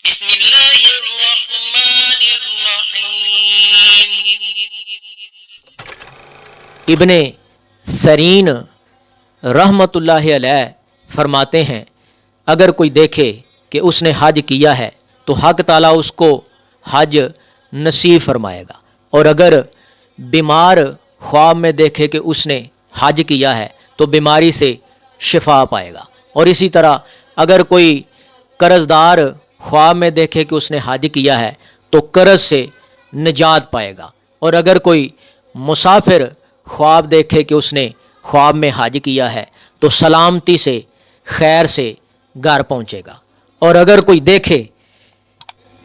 بسم اللہ الرحمن الرحیم۔ ابن سرین رحمت اللہ علیہ فرماتے ہیں اگر کوئی دیکھے کہ اس نے حج کیا ہے تو حق تعالیٰ اس کو حج نصیب فرمائے گا، اور اگر بیمار خواب میں دیکھے کہ اس نے حج کیا ہے تو بیماری سے شفا پائے گا، اور اسی طرح اگر کوئی قرض دار خواب میں دیکھے کہ اس نے حج کیا ہے تو قرض سے نجات پائے گا، اور اگر کوئی مسافر خواب دیکھے کہ اس نے خواب میں حج کیا ہے تو سلامتی سے خیر سے گھر پہنچے گا، اور اگر کوئی دیکھے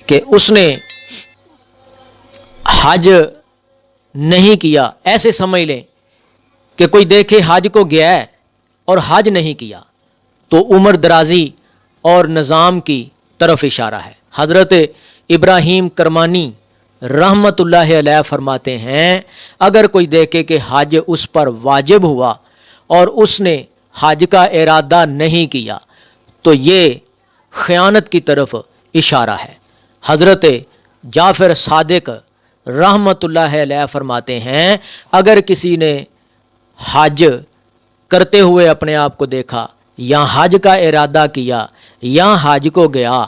کہ اس نے حج نہیں کیا، ایسے سمجھ لیں کہ کوئی دیکھے حج کو گیا ہے اور حج نہیں کیا، تو عمر درازی اور نظام کی طرف اشارہ ہے۔ حضرت ابراہیم کرمانی رحمت اللہ علیہ فرماتے ہیں اگر کوئی دیکھے کہ حج اس پر واجب ہوا اور اس نے حج کا ارادہ نہیں کیا تو یہ خیانت کی طرف اشارہ ہے۔ حضرت جعفر صادق رحمت اللہ علیہ فرماتے ہیں اگر کسی نے حج کرتے ہوئے اپنے آپ کو دیکھا یا حج کا ارادہ کیا یا حج کو گیا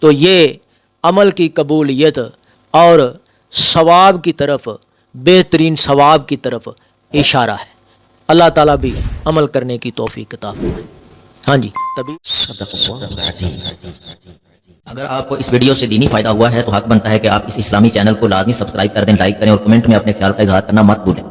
تو یہ عمل کی قبولیت اور ثواب کی طرف، بہترین ثواب کی طرف اشارہ ہے۔ اللہ تعالیٰ بھی عمل کرنے کی توفیق عطا فرمائے۔ ہاں جی، تبھی اگر آپ کو اس ویڈیو سے دینی فائدہ ہوا ہے تو حق بنتا ہے کہ آپ اس اسلامی چینل کو لازمی سبسکرائب کر دیں، لائک کریں اور کمنٹ میں اپنے خیال کا اظہار کرنا مت بھولیں۔